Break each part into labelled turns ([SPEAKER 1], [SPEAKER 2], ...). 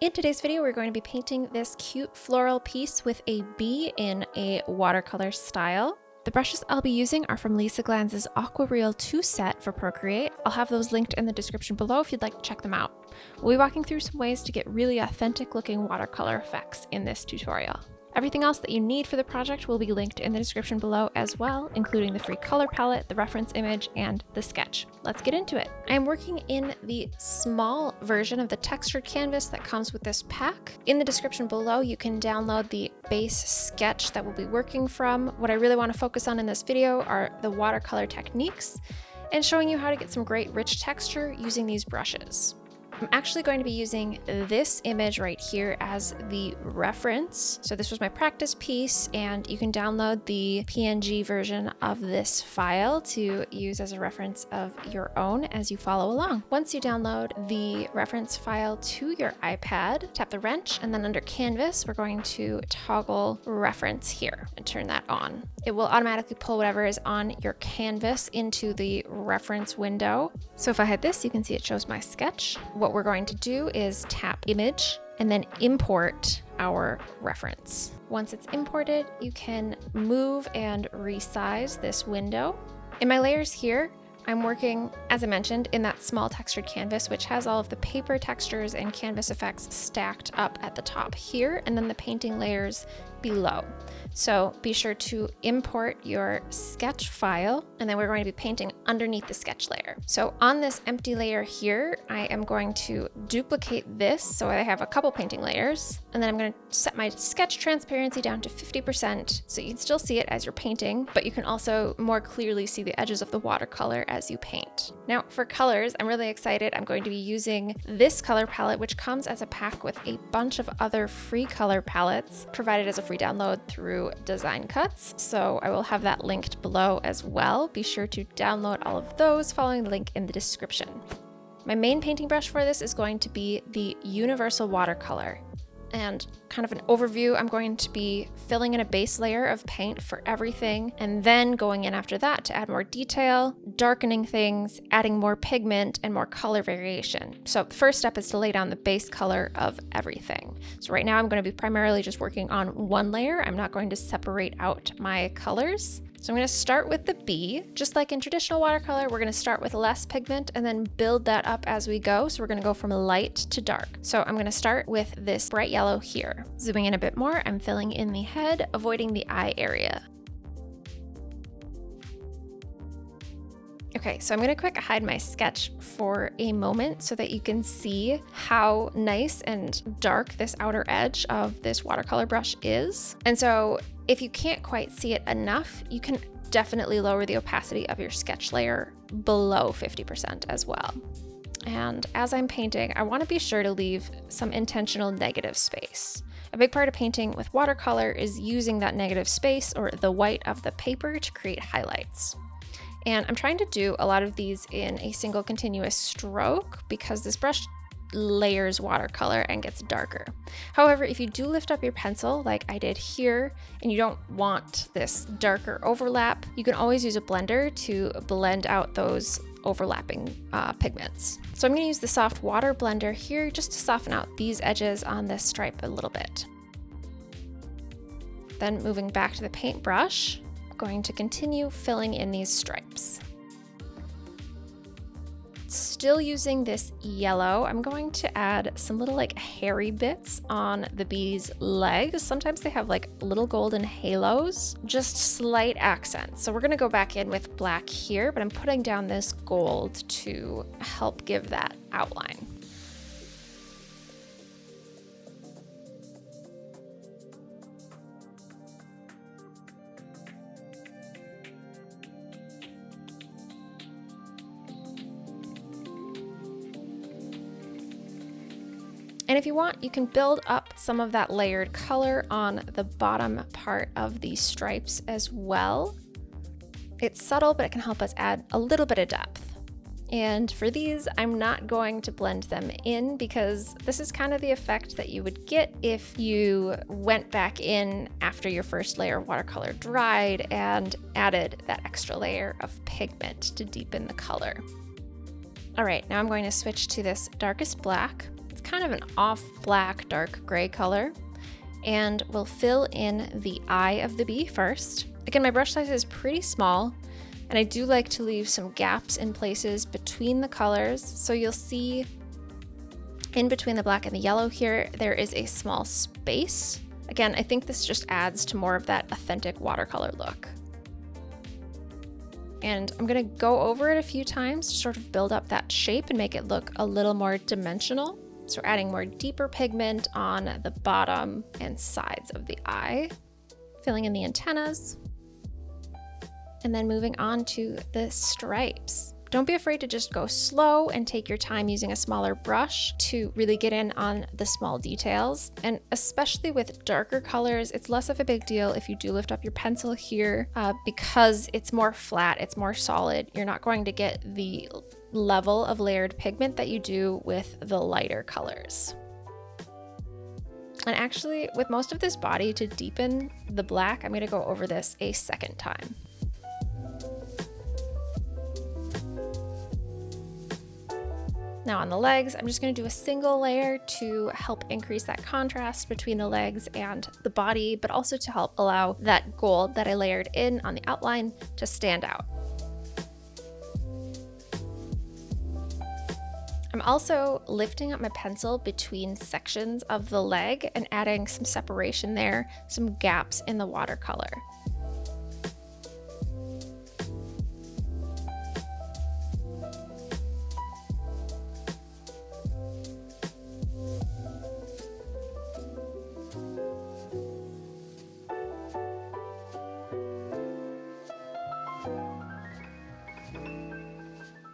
[SPEAKER 1] In today's video, we're going to be painting this cute floral piece with a bee in a watercolor style. The brushes I'll be using are from Lisa Glanz's AquaReal 2 set for Procreate. I'll have those linked in the description below if you'd like to check them out. We'll be walking through some ways to get really authentic looking watercolor effects in this tutorial. Everything else that you need for the project will be linked in the description below as well, including the free color palette, the reference image, and the sketch. Let's get into it. I am working in the small version of the textured canvas that comes with this pack. In the description below, you can download the base sketch that we'll be working from. What I really want to focus on in this video are the watercolor techniques and showing you how to get some great rich texture using these brushes. I'm actually going to be using this image right here as the reference. So this was my practice piece, and you can download the PNG version of this file to use as a reference of your own as you follow along. Once you download the reference file to your iPad, tap the wrench, and then under Canvas, we're going to toggle reference here and turn that on. It will automatically pull whatever is on your canvas into the reference window. So if I hit this, you can see it shows my sketch. What we're going to do is tap image and then import our reference. Once it's imported, you can move and resize this window. In my layers here, I'm working, as I mentioned, in that small textured canvas, which has all of the paper textures and canvas effects stacked up at the top here, and then the painting layers below. So be sure to import your sketch file, and then we're going to be painting underneath the sketch layer. So on this empty layer here, I am going to duplicate this so I have a couple painting layers, and then I'm going to set my sketch transparency down to 50% so you can still see it as you're painting, but you can also more clearly see the edges of the watercolor as you paint. Now for colors, I'm really excited. I'm going to be using this color palette, which comes as a pack with a bunch of other free color palettes provided as a free download through Design Cuts. So I will have that linked below as well. Be sure to download all of those following the link in the description. My main painting brush for this is going to be the Universal Watercolor. And kind of an overview, I'm going to be filling in a base layer of paint for everything, and then going in after that to add more detail, darkening things, adding more pigment and more color variation. So the first step is to lay down the base color of everything. So right now I'm going to be primarily just working on one layer. I'm not going to separate out my colors. So I'm going to start with the bee. Just like in traditional watercolor, we're going to start with less pigment and then build that up as we go. So we're going to go from light to dark. So I'm going to start with this bright yellow here. Zooming in a bit more, I'm filling in the head, avoiding the eye area. Okay, so I'm going to quick hide my sketch for a moment so that you can see how nice and dark this outer edge of this watercolor brush is. And so if you can't quite see it enough, you can definitely lower the opacity of your sketch layer below 50% as well. And as I'm painting, I want to be sure to leave some intentional negative space. A big part of painting with watercolor is using that negative space or the white of the paper to create highlights. And I'm trying to do a lot of these in a single continuous stroke because this brush layers watercolor and gets darker. However, if you do lift up your pencil like I did here and you don't want this darker overlap, you can always use a blender to blend out those overlapping pigments. So I'm going to use the soft water blender here just to soften out these edges on this stripe a little bit. Then moving back to the paintbrush, going to continue filling in these stripes. Still using this yellow, I'm going to add some little like hairy bits on the bee's legs. Sometimes they have like little golden halos, just slight accents. So we're gonna go back in with black here, but I'm putting down this gold to help give that outline. And if you want, you can build up some of that layered color on the bottom part of these stripes as well. It's subtle, but it can help us add a little bit of depth. And for these, I'm not going to blend them in because this is kind of the effect that you would get if you went back in after your first layer of watercolor dried and added that extra layer of pigment to deepen the color. All right, now I'm going to switch to this darkest black. It's kind of an off black, dark gray color. And we'll fill in the eye of the bee first. Again, my brush size is pretty small, and I do like to leave some gaps in places between the colors. So you'll see in between the black and the yellow here, there is a small space. Again, I think this just adds to more of that authentic watercolor look. And I'm gonna go over it a few times to sort of build up that shape and make it look a little more dimensional. So we're adding more deeper pigment on the bottom and sides of the eye, filling in the antennas, and then moving on to the stripes. Don't be afraid to just go slow and take your time using a smaller brush to really get in on the small details. And especially with darker colors, it's less of a big deal if you do lift up your pencil here because it's more flat, it's more solid. You're not going to get the level of layered pigment that you do with the lighter colors. And actually, with most of this body, to deepen the black, I'm going to go over this a second time. Now on the legs, I'm just going to do a single layer to help increase that contrast between the legs and the body, but also to help allow that gold that I layered in on the outline to stand out. I'm also lifting up my pencil between sections of the leg and adding some separation there, some gaps in the watercolor.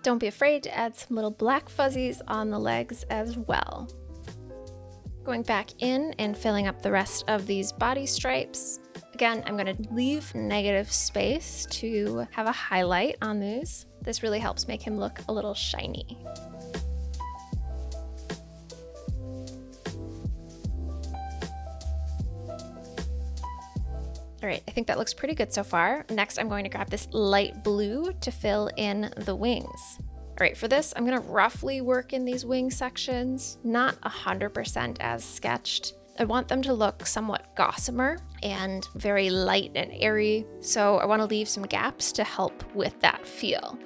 [SPEAKER 1] Don't be afraid to add some little black fuzzies on the legs as well. Going back in and filling up the rest of these body stripes. Again, I'm going to leave negative space to have a highlight on these. This really helps make him look a little shiny. All right, I think that looks pretty good so far. Next, I'm going to grab this light blue to fill in the wings. All right, for this, I'm gonna roughly work in these wing sections, not 100% as sketched. I want them to look somewhat gossamer and very light and airy, so I wanna leave some gaps to help with that feel.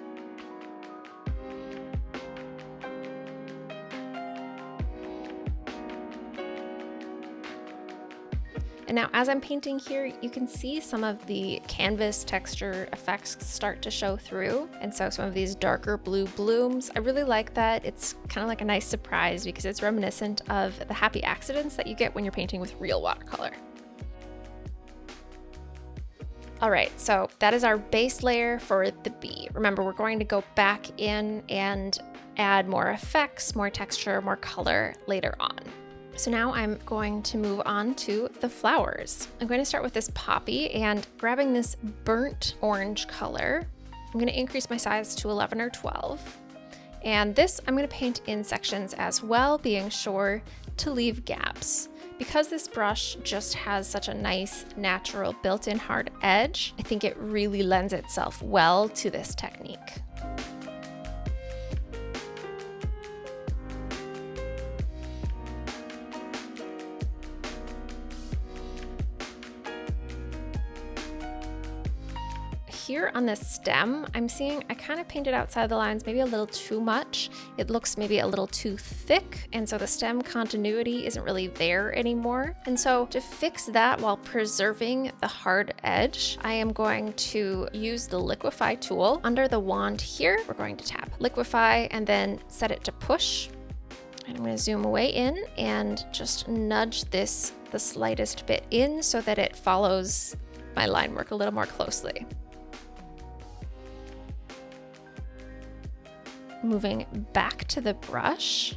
[SPEAKER 1] And now as I'm painting here, you can see some of the canvas texture effects start to show through. And so some of these darker blue blooms, I really like that. It's kind of like a nice surprise because it's reminiscent of the happy accidents that you get when you're painting with real watercolor. All right, so that is our base layer for the bee. Remember, we're going to go back in and add more effects, more texture, more color later on. So now I'm going to move on to the flowers. I'm going to start with this poppy and grabbing this burnt orange color. I'm going to increase my size to 11 or 12. And this I'm going to paint in sections as well, being sure to leave gaps. Because this brush just has such a nice, natural, built-in hard edge, I think it really lends itself well to this technique. Here on this stem, I'm seeing I kind of painted outside the lines maybe a little too much. It looks maybe a little too thick, and so the stem continuity isn't really there anymore. And so to fix that while preserving the hard edge, I am going to use the liquify tool. Under the wand here, we're going to tap liquify and then set it to push. And I'm going to zoom way in and just nudge this the slightest bit in so that it follows my line work a little more closely. Moving back to the brush,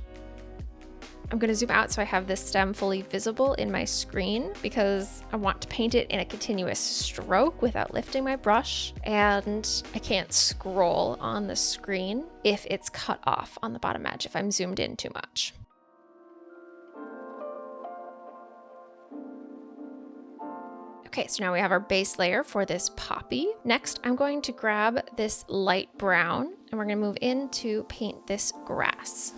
[SPEAKER 1] I'm going to zoom out so I have this stem fully visible in my screen because I want to paint it in a continuous stroke without lifting my brush, and I can't scroll on the screen if it's cut off on the bottom edge if I'm zoomed in too much. Okay, so now we have our base layer for this poppy. Next, I'm going to grab this light brown and we're going to move in to paint this grass.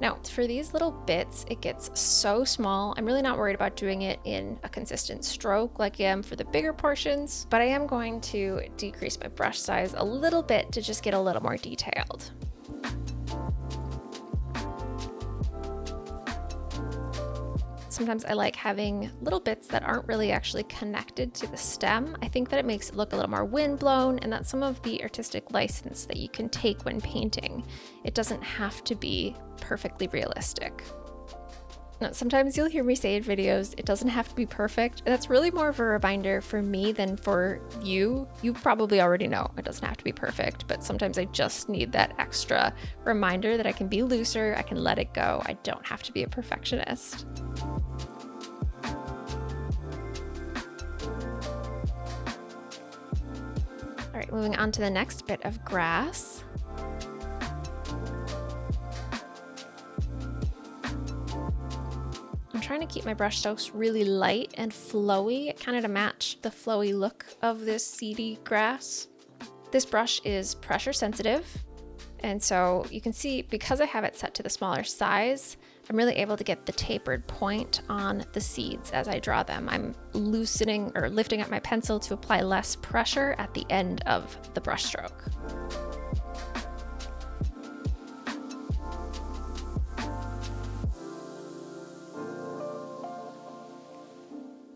[SPEAKER 1] Now, for these little bits, it gets so small. I'm really not worried about doing it in a consistent stroke like I am for the bigger portions, but I am going to decrease my brush size a little bit to just get a little more detailed. Sometimes I like having little bits that aren't really actually connected to the stem. I think that it makes it look a little more windblown, and that's some of the artistic license that you can take when painting. It doesn't have to be perfectly realistic. Now, sometimes you'll hear me say in videos, it doesn't have to be perfect. And that's really more of a reminder for me than for you. You probably already know it doesn't have to be perfect, but sometimes I just need that extra reminder that I can be looser, I can let it go. I don't have to be a perfectionist. All right, moving on to the next bit of grass. I'm trying to keep my brush strokes really light and flowy, kind of to match the flowy look of this seedy grass. This brush is pressure sensitive, and so you can see because I have it set to the smaller size, I'm really able to get the tapered point on the seeds as I draw them. I'm loosening or lifting up my pencil to apply less pressure at the end of the brush stroke.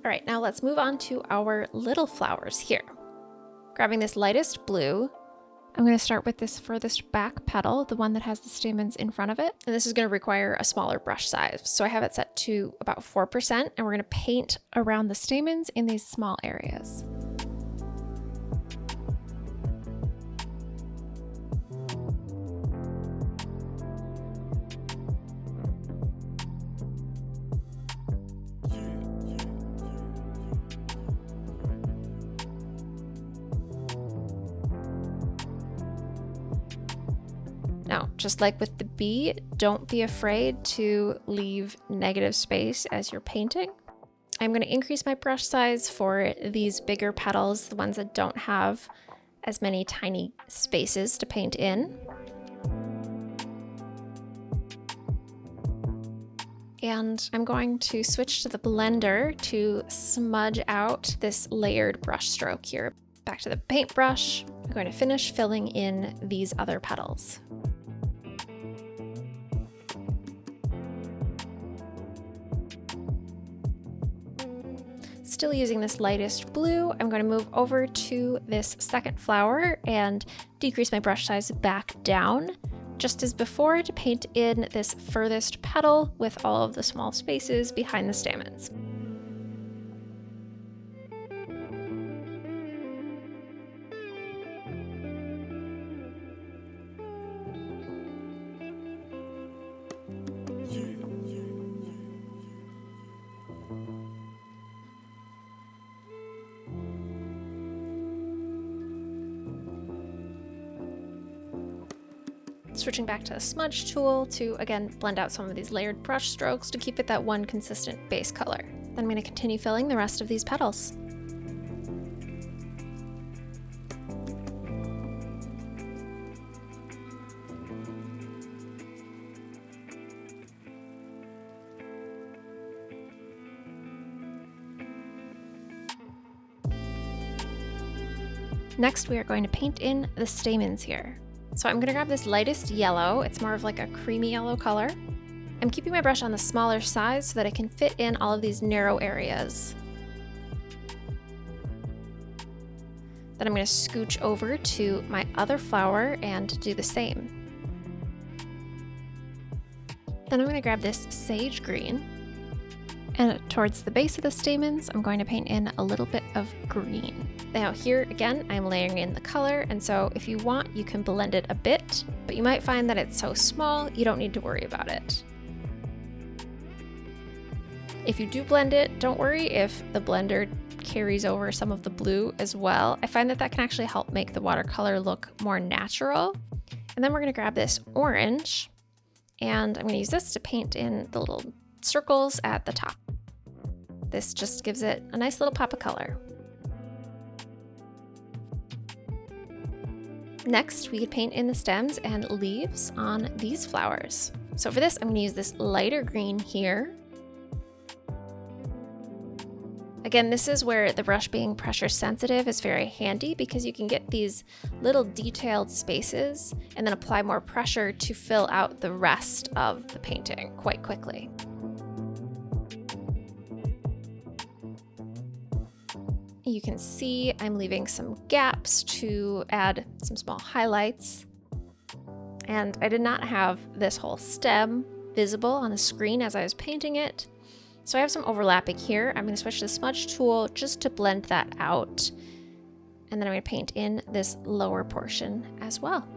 [SPEAKER 1] All right, now let's move on to our little flowers here. Grabbing this lightest blue, I'm going to start with this furthest back petal, the one that has the stamens in front of it. And this is going to require a smaller brush size. So I have it set to about 4%, and we're going to paint around the stamens in these small areas. Now, just like with the bee, don't be afraid to leave negative space as you're painting. I'm going to increase my brush size for these bigger petals, the ones that don't have as many tiny spaces to paint in. And I'm going to switch to the blender to smudge out this layered brush stroke here. Back to the paintbrush, I'm going to finish filling in these other petals. Still using this lightest blue, I'm going to move over to this second flower and decrease my brush size back down, just as before, to paint in this furthest petal with all of the small spaces behind the stamens. Switching back to the smudge tool to, again, blend out some of these layered brush strokes to keep it that one consistent base color. Then I'm going to continue filling the rest of these petals. Next, we are going to paint in the stamens here. So I'm going to grab this lightest yellow. It's more of like a creamy yellow color. I'm keeping my brush on the smaller size so that I can fit in all of these narrow areas. Then I'm going to scooch over to my other flower and do the same. Then I'm going to grab this sage green, and towards the base of the stamens, I'm going to paint in a little bit of green. Now here again, I'm layering in the color, and so if you want, you can blend it a bit, but you might find that it's so small, you don't need to worry about it. If you do blend it, don't worry if the blender carries over some of the blue as well. I find that that can actually help make the watercolor look more natural. And then we're going to grab this orange, and I'm going to use this to paint in the little circles at the top. This just gives it a nice little pop of color. Next, we could paint in the stems and leaves on these flowers. So for this, I'm gonna use this lighter green here. Again, this is where the brush being pressure sensitive is very handy because you can get these little detailed spaces and then apply more pressure to fill out the rest of the painting quite quickly. You can see I'm leaving some gaps to add some small highlights. And I did not have this whole stem visible on the screen as I was painting it. So I have some overlapping here. I'm going to switch to the smudge tool just to blend that out. And then I'm going to paint in this lower portion as well.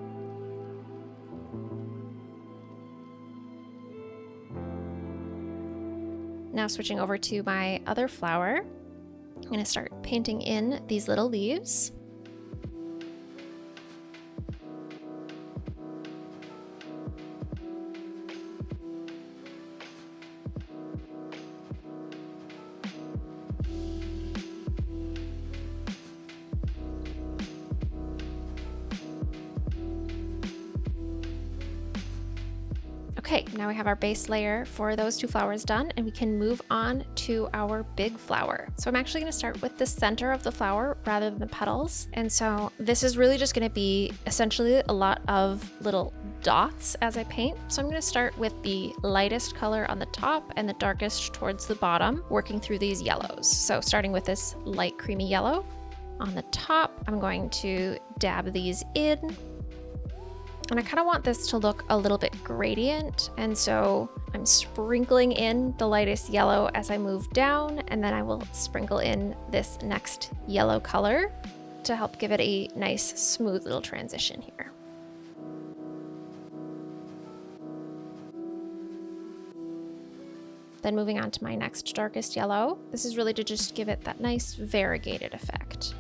[SPEAKER 1] Now switching over to my other flower, I'm going to start painting in these little leaves. Okay, now we have our base layer for those two flowers done, and we can move on to our big flower. So I'm actually going to start with the center of the flower rather than the petals. And so this is really just going to be essentially a lot of little dots as I paint. So I'm going to start with the lightest color on the top and the darkest towards the bottom, working through these yellows. So starting with this light creamy yellow on the top, I'm going to dab these in. And I kind of want this to look a little bit gradient, and so I'm sprinkling in the lightest yellow as I move down, and then I will sprinkle in this next yellow color to help give it a nice smooth little transition here. Then moving on to my next darkest yellow. This is really to just give it that nice variegated effect.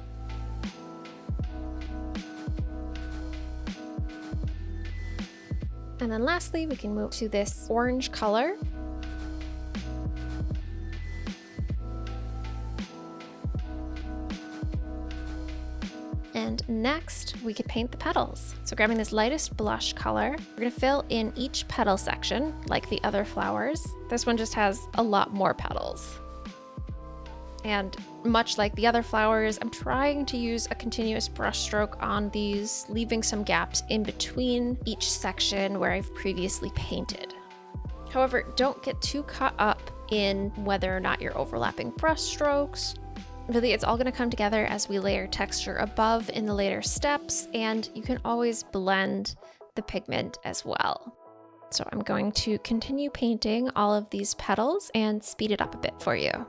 [SPEAKER 1] And then lastly, we can move to this orange color. And next, we could paint the petals. So grabbing this lightest blush color, we're gonna fill in each petal section like the other flowers. This one just has a lot more petals. And much like the other flowers, I'm trying to use a continuous brush stroke on these, leaving some gaps in between each section where I've previously painted. However, don't get too caught up in whether or not you're overlapping brush strokes. Really, it's all going to come together as we layer texture above in the later steps, and you can always blend the pigment as well. So I'm going to continue painting all of these petals and speed it up a bit for you.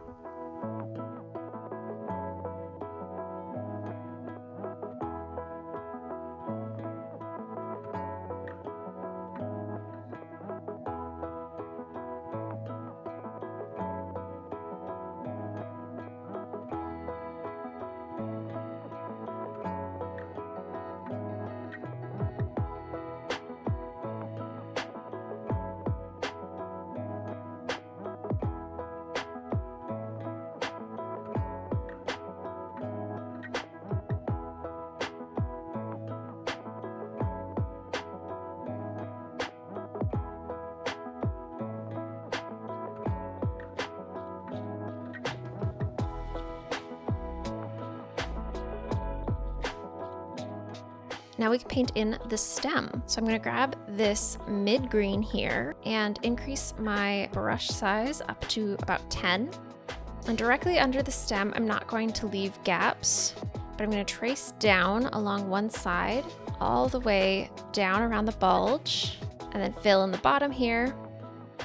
[SPEAKER 1] Now we can paint in the stem. So I'm going to grab this mid green here and increase my brush size up to about 10. And directly under the stem, I'm not going to leave gaps, but I'm going to trace down along one side all the way down around the bulge and then fill in the bottom here.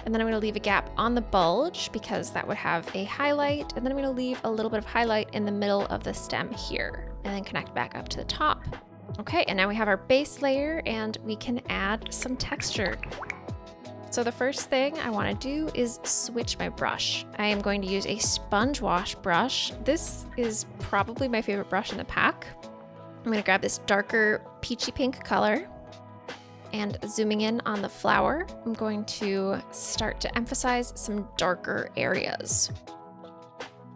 [SPEAKER 1] And then I'm going to leave a gap on the bulge because that would have a highlight. And then I'm going to leave a little bit of highlight in the middle of the stem here and then connect back up to the top. Okay, and now we have our base layer and we can add some texture. So the first thing I want to do is switch my brush. I am going to use a sponge wash brush. This is probably my favorite brush in the pack. I'm going to grab this darker peachy pink color and zooming in on the flower, I'm going to start to emphasize some darker areas.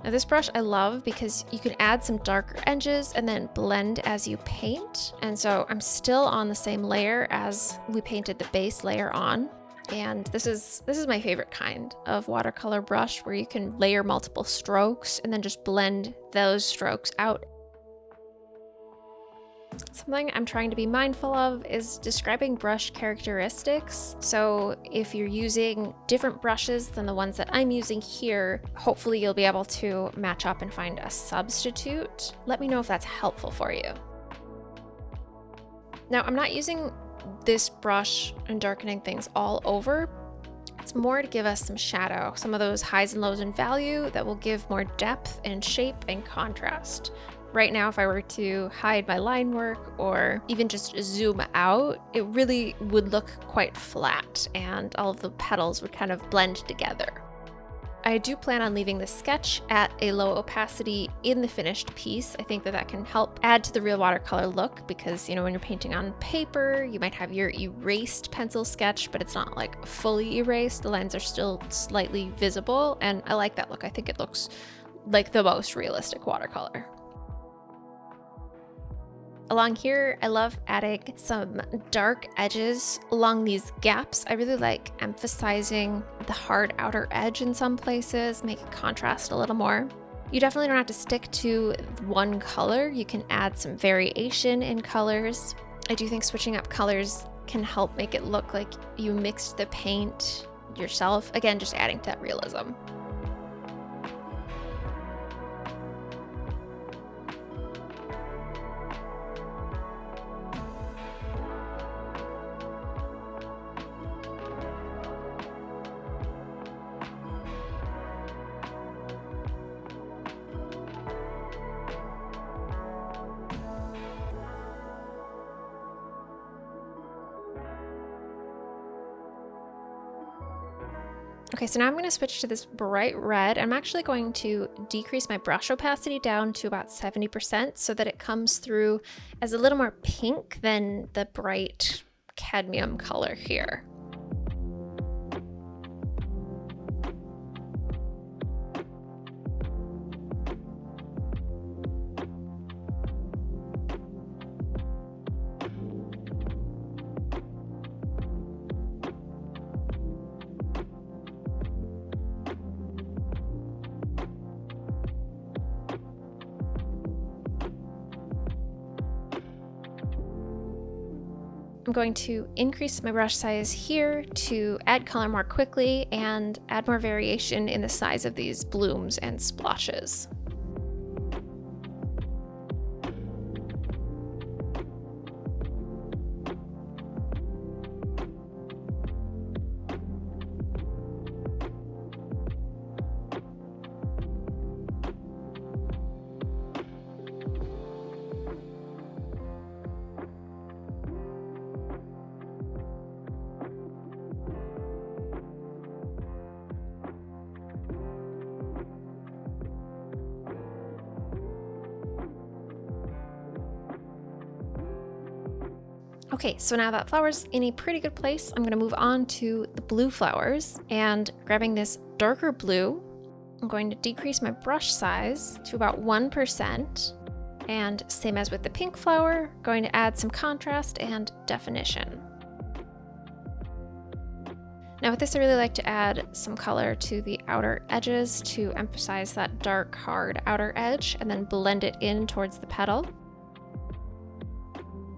[SPEAKER 1] Now this brush I love because you can add some darker edges and then blend as you paint. And so I'm still on the same layer as we painted the base layer on. And this is my favorite kind of watercolor brush, where you can layer multiple strokes and then just blend those strokes out. Something I'm trying to be mindful of is describing brush characteristics. So if you're using different brushes than the ones that I'm using here, hopefully you'll be able to match up and find a substitute. Let me know if that's helpful for you. Now, I'm not using this brush and darkening things all over. It's more to give us some shadow, some of those highs and lows in value that will give more depth and shape and contrast. Right now, if I were to hide my line work or even just zoom out, it really would look quite flat and all of the petals would kind of blend together. I do plan on leaving the sketch at a low opacity in the finished piece. I think that that can help add to the real watercolor look because, you know, when you're painting on paper, you might have your erased pencil sketch, but it's not like fully erased. The lines are still slightly visible, and I like that look. I think it looks like the most realistic watercolor. Along here, I love adding some dark edges along these gaps. I really like emphasizing the hard outer edge in some places, make it contrast a little more. You definitely don't have to stick to one color. You can add some variation in colors. I do think switching up colors can help make it look like you mixed the paint yourself. Again, just adding to that realism. Okay, so now I'm going to switch to this bright red. I'm actually going to decrease my brush opacity down to about 70% so that it comes through as a little more pink than the bright cadmium color here. I'm going to increase my brush size here to add color more quickly and add more variation in the size of these blooms and splotches. Okay, so now that flower's in a pretty good place, I'm gonna move on to the blue flowers, and grabbing this darker blue, I'm going to decrease my brush size to about 1%, and same as with the pink flower, going to add some contrast and definition. Now with this, I really like to add some color to the outer edges to emphasize that dark, hard outer edge, and then blend it in towards the petal.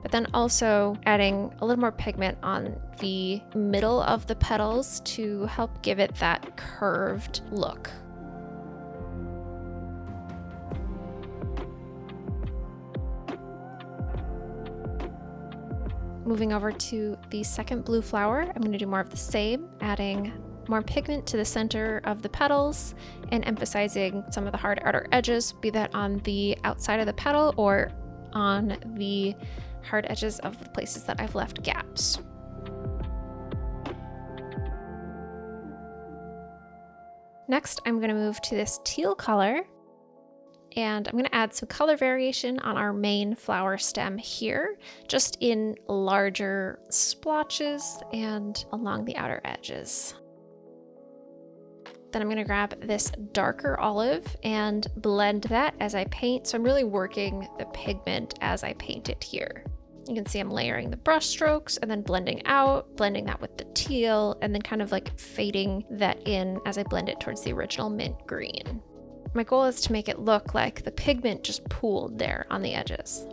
[SPEAKER 1] But then also adding a little more pigment on the middle of the petals to help give it that curved look. Moving over to the second blue flower, I'm going to do more of the same, adding more pigment to the center of the petals and emphasizing some of the hard outer edges, be that on the outside of the petal or on the hard edges of the places that I've left gaps. Next, I'm going to move to this teal color, and I'm going to add some color variation on our main flower stem here, just in larger splotches and along the outer edges. Then I'm gonna grab this darker olive and blend that as I paint. So I'm really working the pigment as I paint it here. You can see I'm layering the brush strokes and then blending out, blending that with the teal, and then kind of like fading that in as I blend it towards the original mint green. My goal is to make it look like the pigment just pooled there on the edges.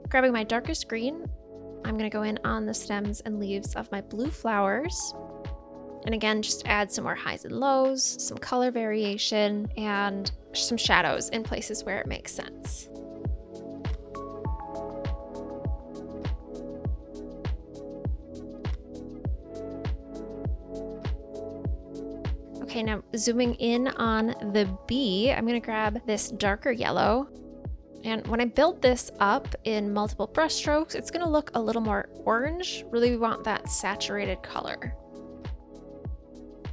[SPEAKER 1] Grabbing my darkest green, I'm going to go in on the stems and leaves of my blue flowers. And again, just add some more highs and lows, some color variation, and some shadows in places where it makes sense. Okay, now zooming in on the bee, I'm going to grab this darker yellow. And when I build this up in multiple brush strokes, it's going to look a little more orange. Really, we want that saturated color.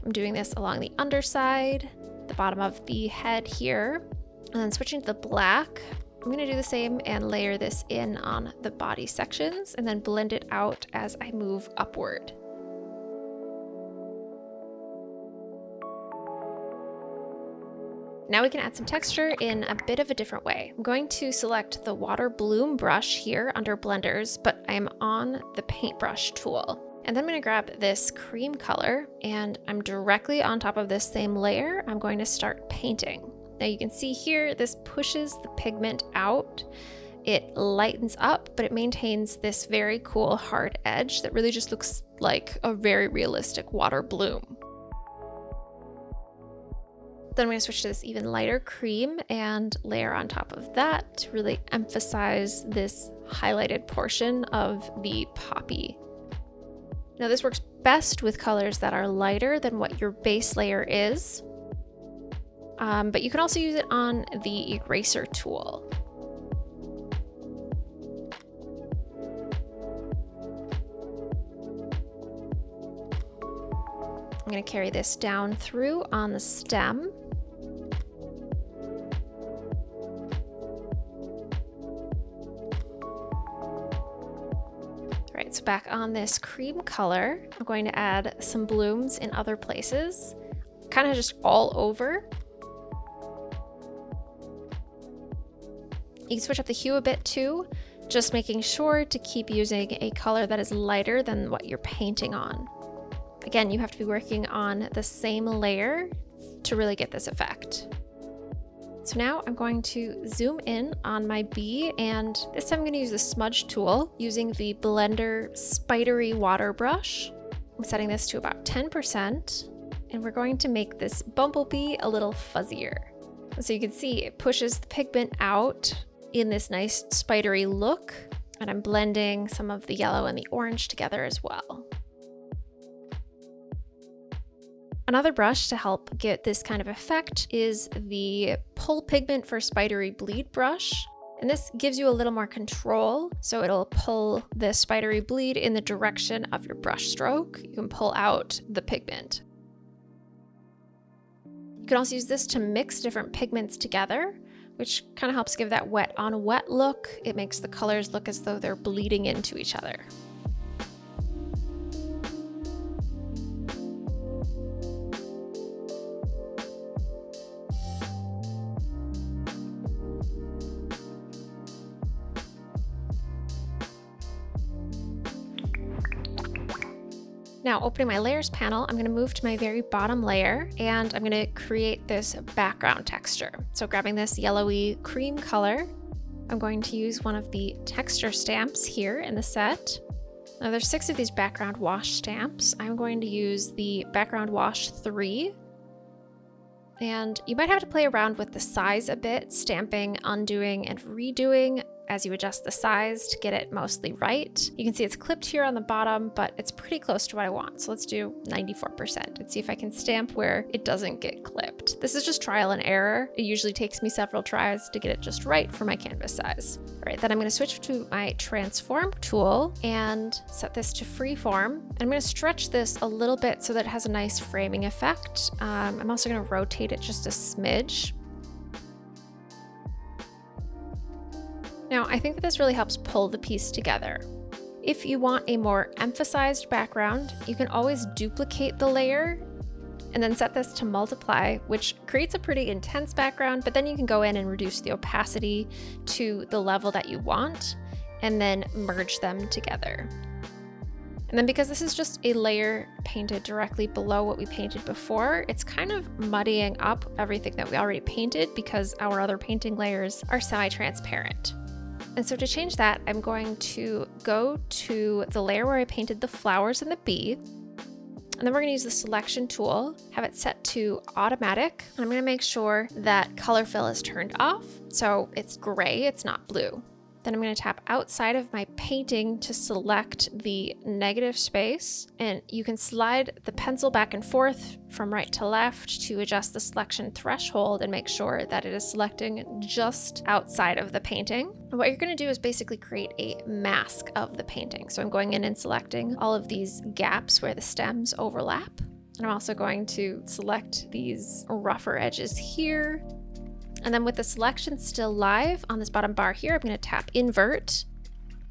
[SPEAKER 1] I'm doing this along the underside, the bottom of the head here, and then switching to the black. I'm going to do the same and layer this in on the body sections and then blend it out as I move upward. Now we can add some texture in a bit of a different way. I'm going to select the water bloom brush here under blenders, but I'm on the paintbrush tool. And then I'm going to grab this cream color and I'm directly on top of this same layer. I'm going to start painting. Now you can see here, this pushes the pigment out. It lightens up, but it maintains this very cool hard edge that really just looks like a very realistic water bloom. Then I'm going to switch to this even lighter cream and layer on top of that to really emphasize this highlighted portion of the poppy. Now this works best with colors that are lighter than what your base layer is, but you can also use it on the eraser tool. I'm going to carry this down through on the stem. Alright, so back on this cream color, I'm going to add some blooms in other places, kind of just all over. You can switch up the hue a bit too, just making sure to keep using a color that is lighter than what you're painting on. Again, you have to be working on the same layer to really get this effect. So now I'm going to zoom in on my bee, and this time I'm going to use the smudge tool using the Blender Spidery Water Brush. I'm setting this to about 10%, and we're going to make this bumblebee a little fuzzier. So you can see it pushes the pigment out in this nice spidery look, and I'm blending some of the yellow and the orange together as well. Another brush to help get this kind of effect is the Pull Pigment for Spidery Bleed brush. And this gives you a little more control. So it'll pull the spidery bleed in the direction of your brush stroke. You can pull out the pigment. You can also use this to mix different pigments together, which kind of helps give that wet on wet look. It makes the colors look as though they're bleeding into each other. Now, opening my layers panel, I'm going to move to my very bottom layer and I'm going to create this background texture. So grabbing this yellowy cream color, I'm going to use one of the texture stamps here in the set. Now there's 6 of these background wash stamps. I'm going to use the background wash 3. And you might have to play around with the size a bit, stamping, undoing, and redoing as you adjust the size to get it mostly right. You can see it's clipped here on the bottom, but it's pretty close to what I want. So let's do 94% and see if I can stamp where it doesn't get clipped. This is just trial and error. It usually takes me several tries to get it just right for my canvas size. All right, then I'm gonna switch to my transform tool and set this to freeform. And I'm gonna stretch this a little bit so that it has a nice framing effect. I'm also gonna rotate it just a smidge. Now Now, I think that this really helps pull the piece together. If you want a more emphasized background, you can always duplicate the layer and then set this to multiply, which creates a pretty intense background, but then you can go in and reduce the opacity to the level that you want and then merge them together. And then because this is just a layer painted directly below what we painted before, it's kind of muddying up everything that we already painted because our other painting layers are semi-transparent. And so to change that, I'm going to go to the layer where I painted the flowers and the bee. And then we're going to use the selection tool, have it set to automatic. And I'm going to make sure that color fill is turned off. So it's gray, it's not blue. Then I'm going to tap outside of my painting to select the negative space, and you can slide the pencil back and forth from right to left to adjust the selection threshold and make sure that it is selecting just outside of the painting. And what you're going to do is basically create a mask of the painting. So I'm going in and selecting all of these gaps where the stems overlap. And I'm also going to select these rougher edges here. And then with the selection still live on this bottom bar here, I'm going to tap invert.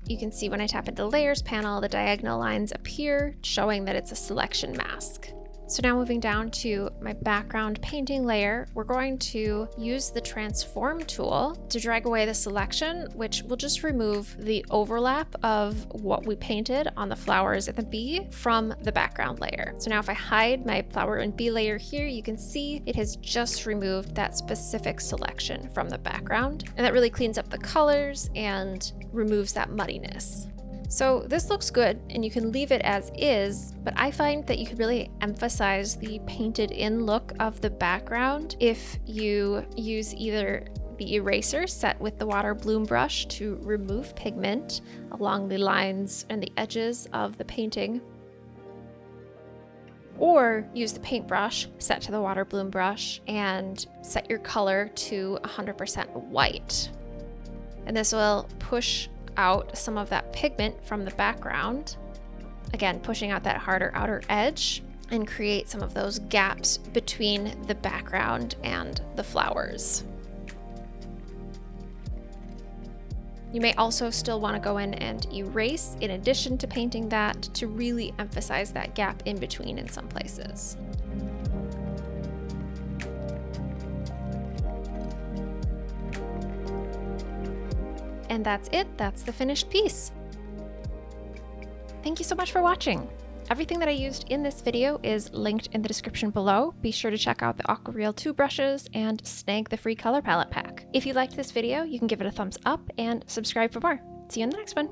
[SPEAKER 1] You can see when I tap into the layers panel, the diagonal lines appear, showing that it's a selection mask. So now moving down to my background painting layer, we're going to use the transform tool to drag away the selection, which will just remove the overlap of what we painted on the flowers and the bee from the background layer. So now if I hide my flower and bee layer here, you can see it has just removed that specific selection from the background. And that really cleans up the colors and removes that muddiness. So this looks good and you can leave it as is, but I find that you could really emphasize the painted in look of the background if you use either the eraser set with the water bloom brush to remove pigment along the lines and the edges of the painting, or use the paintbrush set to the water bloom brush and set your color to 100% white. And this will push out some of that pigment from the background, again pushing out that harder outer edge, and create some of those gaps between the background and the flowers. You may also still want to go in and erase in addition to painting that to really emphasize that gap in between in some places. And that's it, that's the finished piece. Thank you so much for watching. Everything that I used in this video is linked in the description below. Be sure to check out the AquaReal 2 brushes and snag the free color palette pack. If you liked this video, you can give it a thumbs up and subscribe for more. See you in the next one.